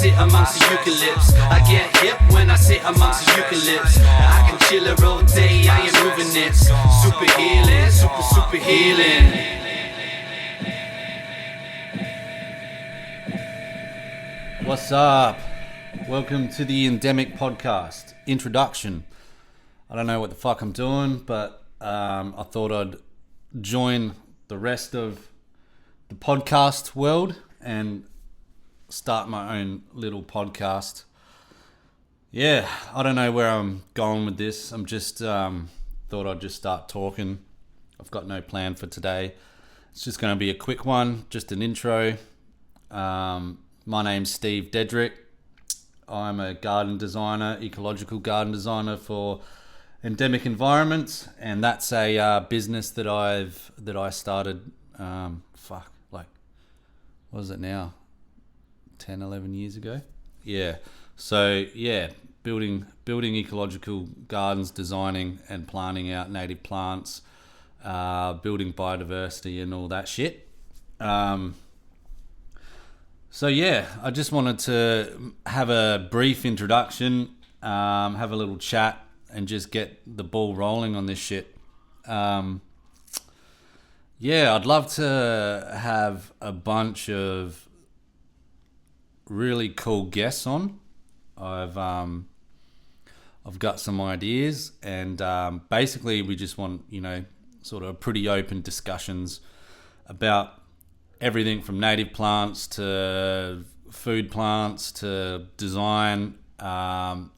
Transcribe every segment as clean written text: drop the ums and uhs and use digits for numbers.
sit amongst the eucalypts. I get hip when I sit amongst the eucalypts. I can chill her all day, I ain't moving it. Super healing, super healing. What's up? Welcome to the Endemic Podcast. Introduction. I don't know what the fuck I'm doing, but I thought I'd join the rest of the podcast world and start my own little podcast. Yeah, I don't know where I'm going with this. I'm just thought I'd just start talking. I've got no plan for today. It's just going to be a quick one, just an intro. My name's Steve Dedrick. I'm a garden designer, ecological garden designer for Endemic Environments, and that's a business that I started. What is it now? 10, 11 years ago. Yeah. So yeah, building ecological gardens, designing and planting out native plants, building biodiversity and all that shit. So yeah, I just wanted to have a brief introduction, have a little chat, and just get the ball rolling on this shit. Yeah, I'd love to have a bunch of really cool guests on. I've got some ideas, and basically we just want, sort of pretty open discussions about everything from native plants to food plants to design, and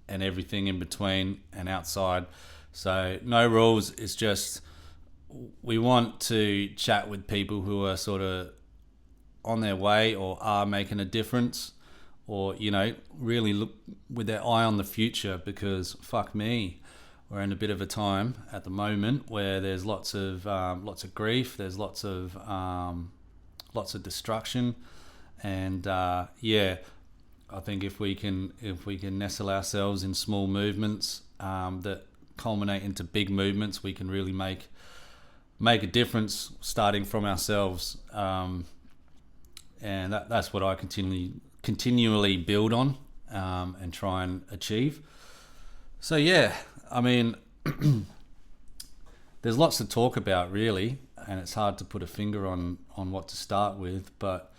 everything in between and outside. So no rules. It's just we want to chat with people who are sort of on their way or are making a difference, or really look with their eye on the future, because fuck me, we're in a bit of a time at the moment where there's lots of grief, there's lots of destruction, and I think if we can nestle ourselves in small movements that culminate into big movements, we can really make a difference, starting from ourselves, and that's what I continually build on and try and achieve. So yeah, I mean, there's lots to talk about really, and it's hard to put a finger on what to start with, but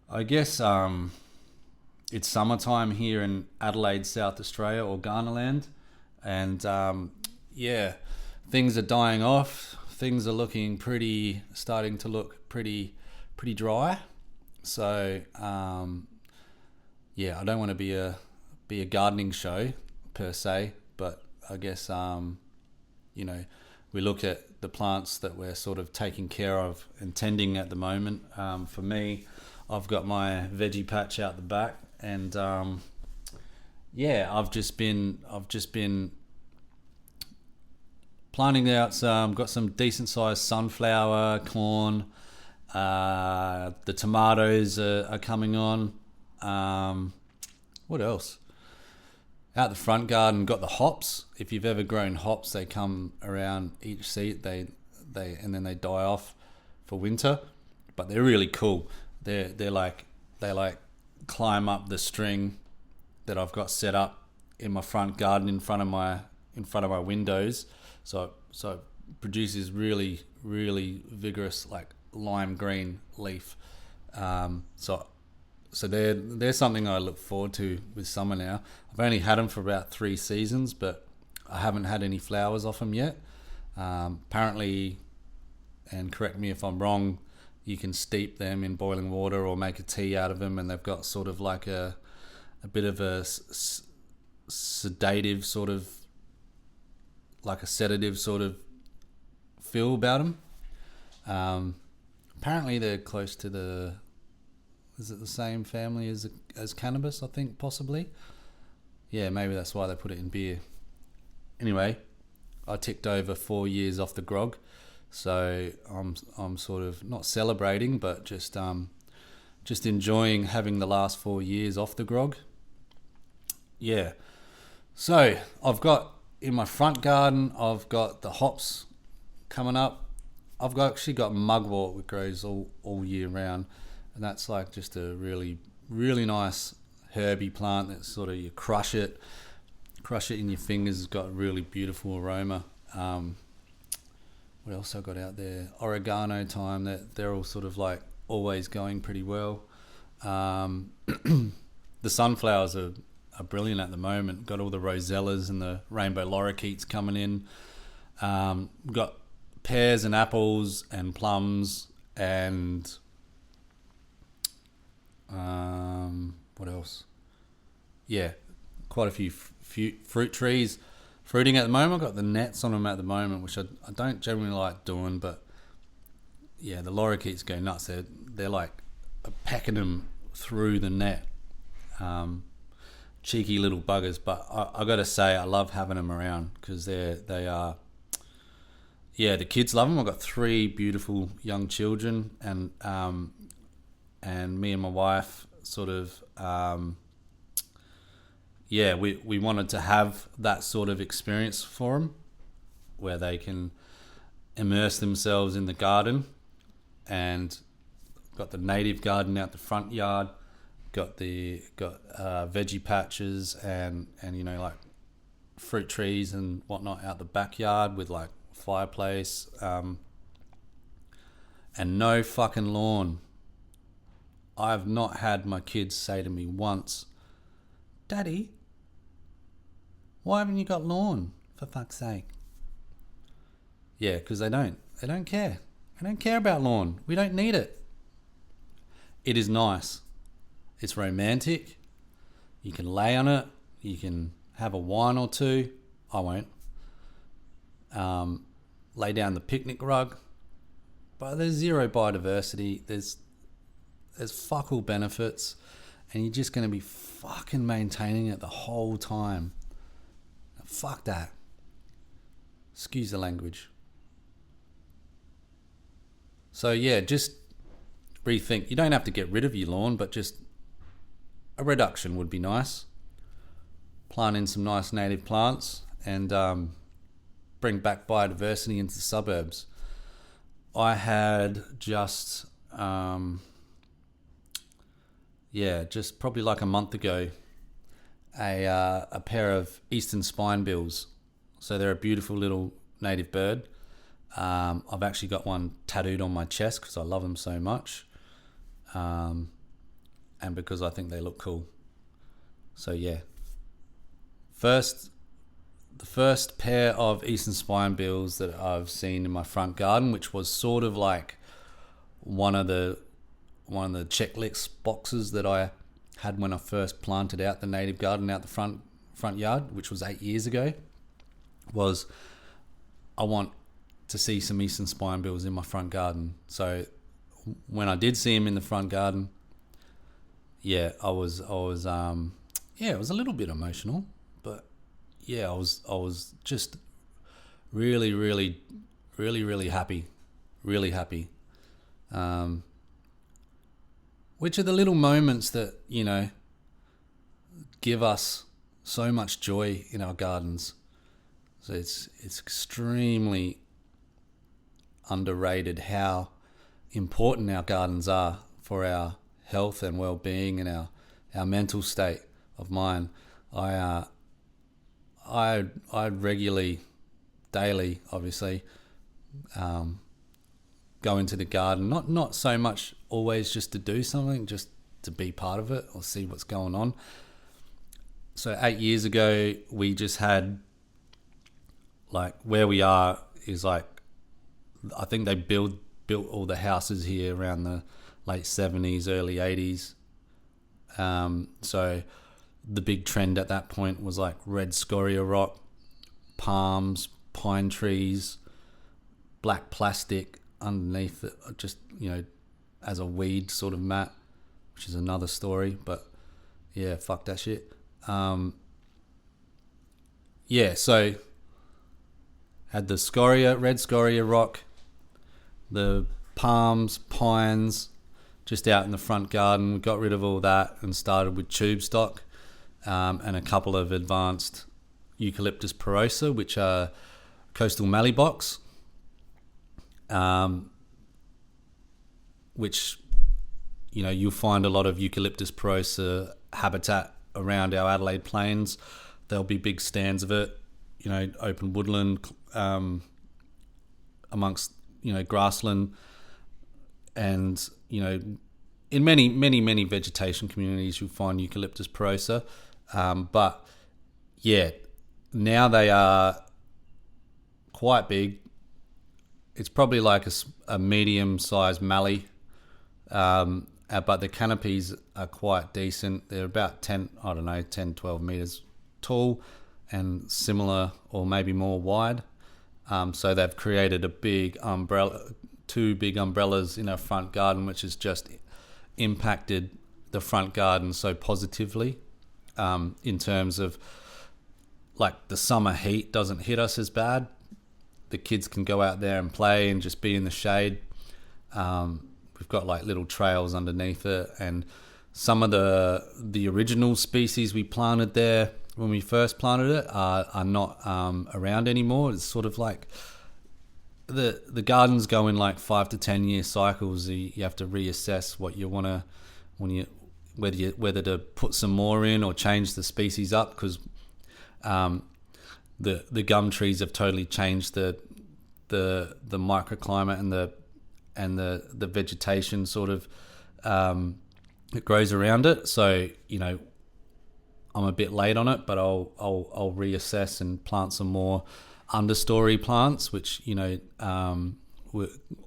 I guess it's summertime here in Adelaide, South Australia, or Ghanaland, and things are dying off. Things are starting to look pretty dry. So I don't want to be a gardening show per se, but I guess we look at the plants that we're sort of taking care of and tending at the moment. For me, I've got my veggie patch out the back, and I've just been planting out got some decent sized sunflower, corn. The tomatoes are coming on. What else? Out the front garden, got the hops. If you've ever grown hops, they come around each seed. They and then they die off for winter, but they're really cool. They climb up the string that I've got set up in my front garden in front of my windows. So it produces really, really vigorous, like lime green leaf. So they're something I look forward to with summer now. I've only had them for about 3 seasons, but I haven't had any flowers off them yet. Apparently, and correct me if I'm wrong, you can steep them in boiling water or make a tea out of them, and they've got sort of like a bit of a sedative sort of, like a sedative sort of feel about them. Apparently they're close to is it the same family as cannabis, I think, possibly? Yeah, maybe that's why they put it in beer. Anyway, I ticked over 4 years off the grog, so I'm sort of not celebrating, but just enjoying having the last 4 years off the grog. Yeah. So I've got in my front garden, I've got the hops coming up. I've actually got mugwort, which grows all year round, and that's like just a really, really nice herby plant that sort of you crush it in your fingers. It's got a really beautiful aroma. What else I got out there? Oregano thyme, that they're all sort of like always going pretty well. The sunflowers are brilliant at the moment. Got all the rosellas and the rainbow lorikeets coming in. We've got pears and apples and plums and what else? Yeah, quite a few fruit trees fruiting at the moment. I've got the nets on them at the moment, which I don't generally like doing, but yeah, the lorikeets go nuts. They're like pecking them through the net. Cheeky little buggers, but I got to say I love having them around because they are. Yeah, the kids love them. I've got 3 beautiful young children, and me and my wife sort of, we wanted to have that sort of experience for them, where they can immerse themselves in the garden, and got the native garden out the front yard, got veggie patches and like fruit trees and whatnot out the backyard with like fireplace, and no fucking lawn. I've not had my kids say to me once, "Daddy, why haven't you got lawn, for fuck's sake?" Yeah, because they don't care. They don't care about lawn. We don't need it. It is nice. It's romantic. You can lay on it. You can have a wine or two. I won't. Lay down the picnic rug. But there's zero biodiversity. There's fuck all benefits. And you're just going to be fucking maintaining it the whole time. Fuck that. Excuse the language. So yeah, just rethink. You don't have to get rid of your lawn, but just a reduction would be nice. Plant in some nice native plants and bring back biodiversity into the suburbs. I had just probably like a month ago, a pair of eastern spinebills. So they're a beautiful little native bird. I've actually got one tattooed on my chest because I love them so much, and because I think they look cool. So yeah, the first pair of eastern spinebills that I've seen in my front garden, which was sort of like one of the checklist boxes that I had when I first planted out the native garden out the front yard, which was 8 years ago, was I want to see some eastern spinebills in my front garden. So when I did see them in the front garden, yeah, it was a little bit emotional, but yeah, I was just really, really, really, really happy, which are the little moments that, give us so much joy in our gardens. So it's extremely underrated how important our gardens are for our health and well-being and our mental state of mind. I regularly, daily, obviously, go into the garden. Not so much always just to do something, just to be part of it or see what's going on. So 8 years ago, we just had, like, where we are is like, I think they built all the houses here around the late 70s, early 80s. So the big trend at that point was like red scoria rock, palms, pine trees, black plastic underneath it, just, as a weed sort of mat, which is another story, but yeah, fuck that shit. So had the red scoria rock, the palms, pines, just out in the front garden. We got rid of all that and started with tube stock, and a couple of advanced Eucalyptus porosa, which are coastal mallee box, which, you'll find a lot of Eucalyptus porosa habitat around our Adelaide Plains. There'll be big stands of it, open woodland amongst, grassland, and, in many, many, many vegetation communities you'll find Eucalyptus porosa. But yeah, now they are quite big. It's probably like a medium-sized mallee, but the canopies are quite decent. They're about 10, 12 meters tall and similar or maybe more wide. So they've created a big umbrella, two big umbrellas in our front garden, which has just impacted the front garden so positively, in terms of like the summer heat doesn't hit us as bad. The kids can go out there and play and just be in the shade. We've got like little trails underneath it, and some of the original species we planted there when we first planted it are not around anymore. It's sort of like the gardens go in like 5 to 10 year cycles. You have to reassess what you want to, whether to put some more in or change the species up, because the gum trees have totally changed the microclimate and the vegetation sort of that grows around it. So I'm a bit late on it, but I'll reassess and plant some more understory plants, which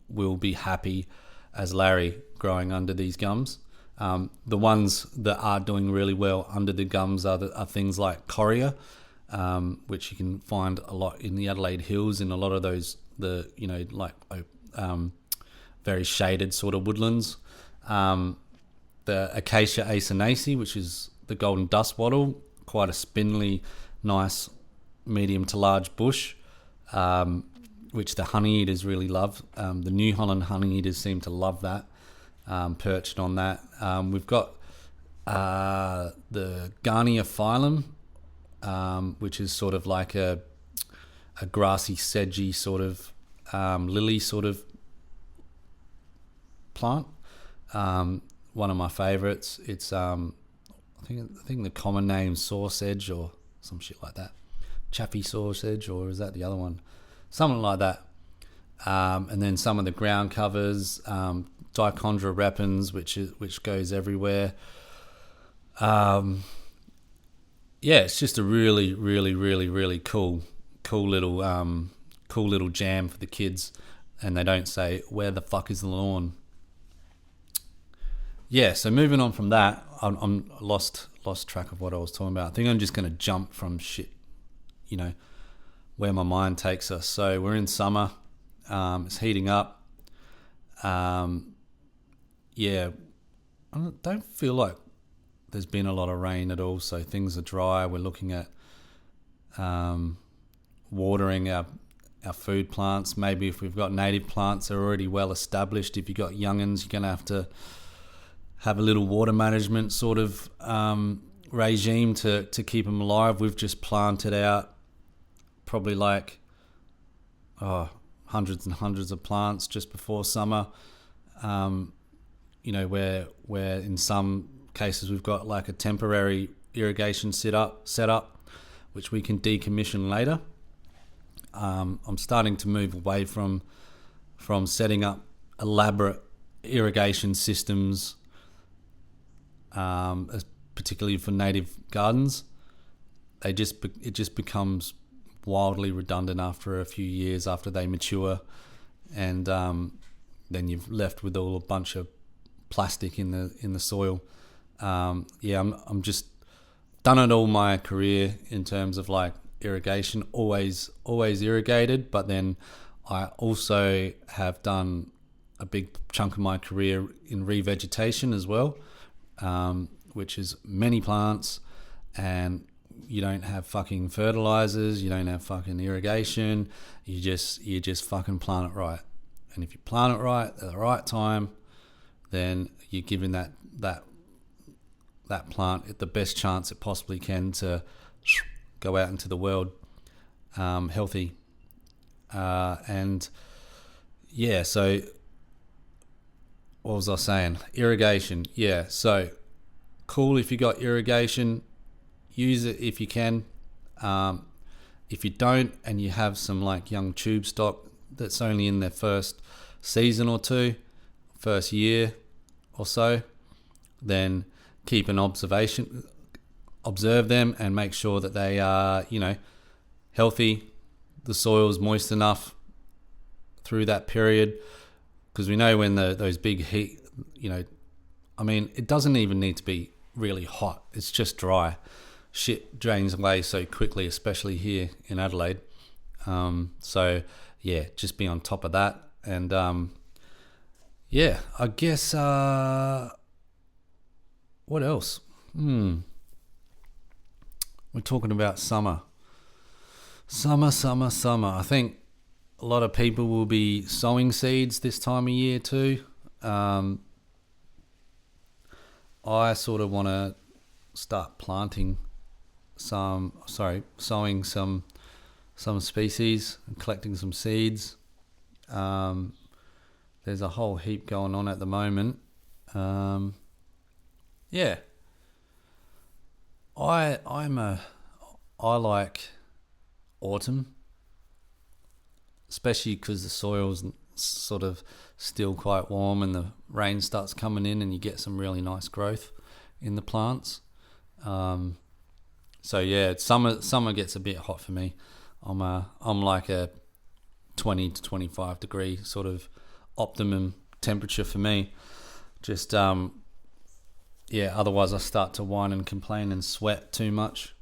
will be happy as Larry growing under these gums. The ones that are doing really well under the gums are things like coria, which you can find a lot in the Adelaide Hills, in a lot of those very shaded sort of woodlands. The Acacia acinaceae, which is the golden dust wattle, quite a spindly, nice, medium to large bush, which the honeyeaters really love. The New Holland honeyeaters seem to love that, perched on that. We've got the Garnia phylum, which is sort of like a grassy, sedgy sort of lily sort of plant. One of my favourites. It's I think the common name's saucesedge or some shit like that. Chaffy saucesedge, or is that the other one? Something like that. And then some of the ground covers, Dichondra repens, which goes everywhere. It's just a really, really, really, really cool little jam for the kids, and they don't say, "Where the fuck is the lawn?" Yeah, so moving on from that, I'm lost track of what I was talking about. I think I'm just going to jump from shit, where my mind takes us. So we're in summer, it's heating up. I don't feel like there's been a lot of rain at all, so things are dry. We're looking at watering our food plants. Maybe if we've got native plants, they're already well established. If you've got young'uns, you're going to have a little water management sort of regime to keep them alive. We've just planted out probably like hundreds and hundreds of plants just before summer. Where in some cases we've got like a temporary irrigation set up, which we can decommission later. I'm starting to move away from setting up elaborate irrigation systems, particularly for native gardens. It just becomes wildly redundant after a few years after they mature, and then you've left with a bunch of plastic in the soil. I'm just done it all my career in terms of like irrigation, always irrigated, but then I also have done a big chunk of my career in revegetation as well, which is many plants, and you don't have fucking fertilizers, you don't have fucking irrigation, you just fucking plant it right. And if you plant it right at the right time, then you're giving that plant the best chance it possibly can to go out into the world healthy. So what was I saying? Irrigation. Yeah. So cool if you got irrigation, use it if you can. If you don't and you have some like young tube stock that's only in their first season or two, first year or so, then keep an observe them and make sure that they are, healthy, the soil's moist enough through that period, because we know when those big heat, it doesn't even need to be really hot, it's just dry. Shit drains away so quickly, especially here in Adelaide. So yeah, just be on top of that. And I guess what else? We're talking about summer. I think a lot of people will be sowing seeds this time of year too. I sort of want to start planting sowing some species and collecting some seeds. There's a whole heap going on at the moment. I like autumn, especially because the soil's sort of still quite warm and the rain starts coming in and you get some really nice growth in the plants. Summer gets a bit hot for me. I'm like a 20 to 25 degree sort of optimum temperature for me. Just otherwise I start to whine and complain and sweat too much.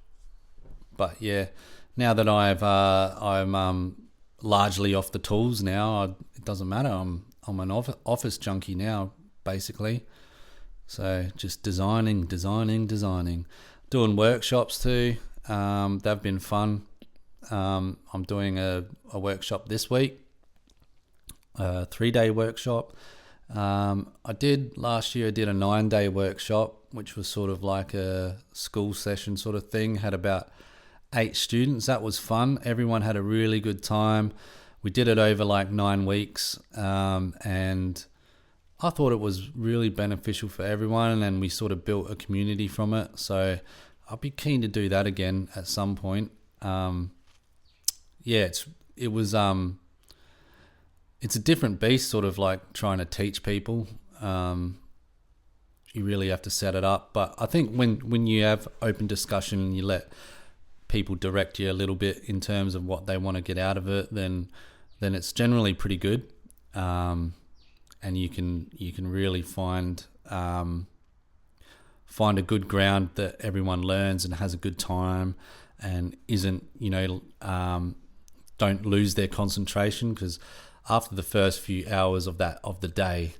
But yeah, now that I'm largely off the tools now, it doesn't matter. I'm an office junkie now, basically. So just designing. Doing workshops too. They've been fun. I'm doing a workshop this week, a 3-day workshop. Last year I did a 9-day workshop, which was sort of like a school session sort of thing. Had about 8 students. That was fun. Everyone had a really good time. We did it over like 9 weeks, and I thought it was really beneficial for everyone, and we sort of built a community from it. So I'd be keen to do that again at some point. It's a different beast, sort of like trying to teach people. You really have to set it up. But I think when you have open discussion and you let people direct you a little bit in terms of what they want to get out of it, then it's generally pretty good. And you can really find a good ground that everyone learns and has a good time and isn't, don't lose their concentration, because after the first few hours of the day,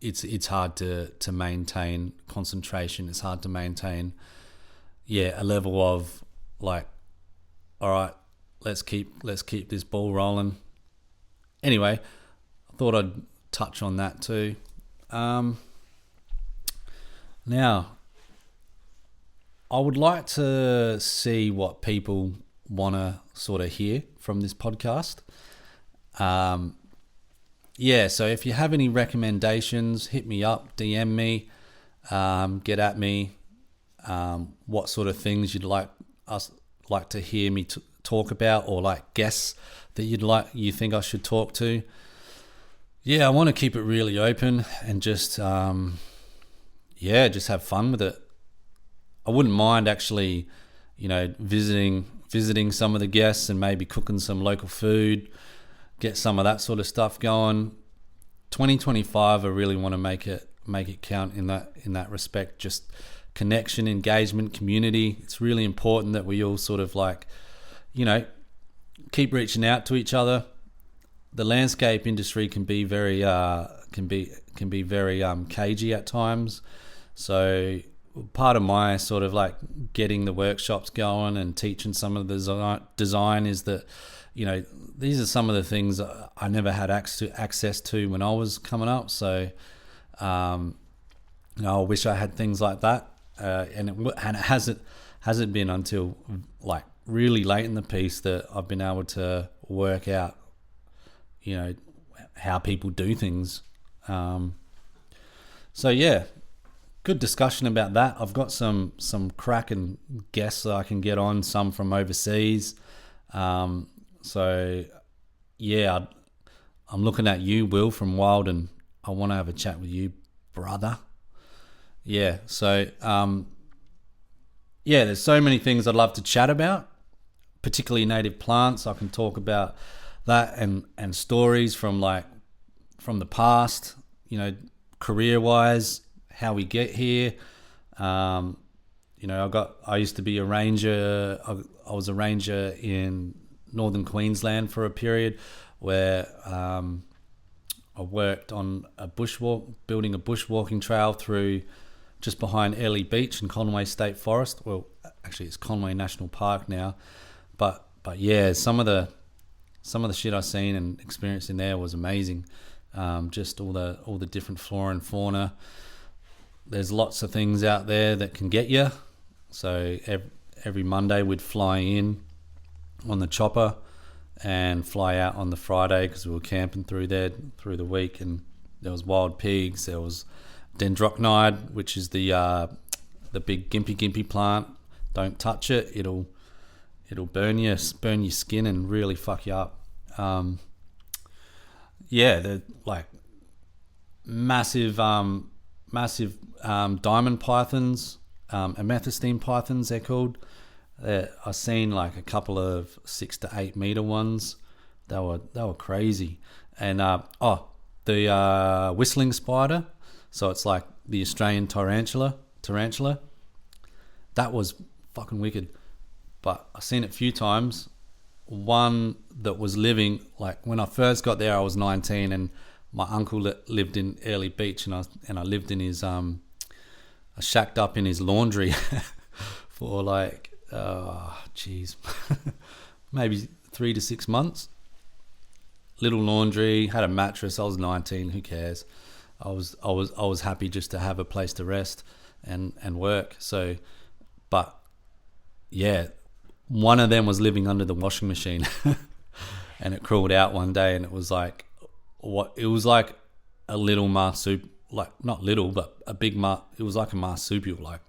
it's hard to maintain concentration. It's hard to maintain a level of like, all right, let's keep this ball rolling. Anyway, I thought I'd touch on that too. Now, I would like to see what people want to sort of hear from this podcast. So if you have any recommendations, hit me up, DM me, get at me. What sort of things you'd like to hear me talk about, or like guests that you think I should talk to. I want to keep it really open and just have fun with it. I wouldn't mind actually, visiting some of the guests and maybe cooking some local food, get some of that sort of stuff going. 2025, I really want to make it count in that respect. Just connection, engagement, community. It's really important that we all sort of like, keep reaching out to each other. The landscape industry can be very cagey at times. So part of my sort of like getting the workshops going and teaching some of the design is that, these are some of the things I never had access to when I was coming up. So, I wish I had things like that. And it hasn't been until like really late in the piece that I've been able to work out, how people do things. So yeah, good discussion about that. I've got some cracking guests that I can get on, some from overseas. So yeah, I'm looking at you, Will, from Wild, and I want to have a chat with you, brother. Yeah, so yeah, there's so many things I'd love to chat about, particularly native plants. I can talk about that and stories from the past, you know, career-wise, how we get here. You know, I used to be a ranger. I was a ranger in northern Queensland for a period where I worked on building a bushwalking trail through just behind Airlie Beach in Conway State Forest. Well, actually, it's Conway National Park now. But yeah, some of the shit I seen and experienced in there was amazing. Just all the different flora and fauna. There's lots of things out there that can get you. So every Monday we'd fly in on the chopper and fly out on the Friday because we were camping through there through the week, and there was wild pigs, there was dendrocnide, which is the big gimpy plant. Don't touch it; it'll burn your skin and really fuck you up. Yeah, they're like massive diamond pythons, amethystine pythons they're called. I've seen like a couple of 6 to 8 meter ones. They were crazy. And the whistling spider, so it's like the Australian tarantula. That was fucking wicked. But I've seen it a few times. One that was living, like when I first got there, I was 19, and my uncle lived in Airlie Beach, and I lived in his I shacked up in his laundry for like maybe 3 to 6 months. Little laundry, had a mattress. I was 19. Who cares? I was happy just to have a place to rest and work. So, but yeah, one of them was living under the washing machine, and it crawled out one day, and it was like it was like a little marsupial, like not little, but a big it was like a marsupial, like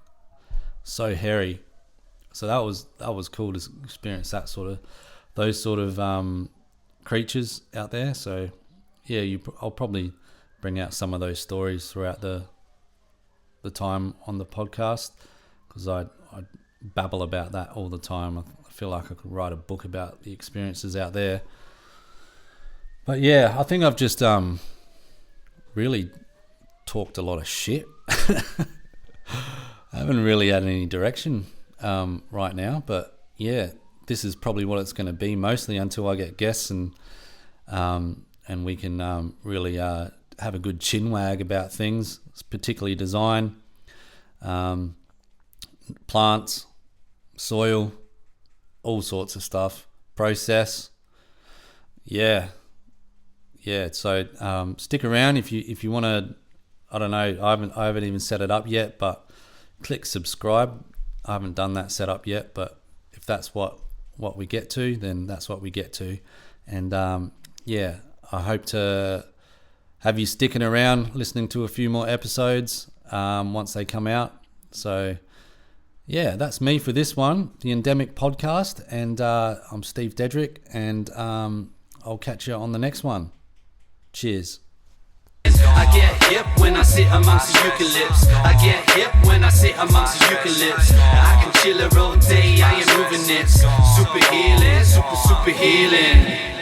so hairy. So that was cool to experience those sort of creatures out there. So yeah, I'll probably bring out some of those stories throughout the time on the podcast, because I babble about that all the time. I feel like I could write a book about the experiences out there. But yeah, I think I've just really talked a lot of shit. I haven't really had any direction right now, but yeah, this is probably what it's going to be mostly until I get guests and we can really have a good chinwag about things, particularly design, plants, soil, all sorts of stuff, process. Yeah. So stick around if you want to. I don't know. I haven't even set it up yet, but click subscribe. I haven't done that setup yet, but if that's what we get to, then that's what we get to. And yeah, I hope to have you sticking around, listening to a few more episodes once they come out. So yeah, that's me for this one, the Endemic Podcast, and I'm Steve Dedrick, and I'll catch you on the next one. Cheers. I get hip when I sit amongst the eucalypts. I get hip when I sit amongst the eucalypts. I can chill all day, I ain't moving it. Super healing, super healing.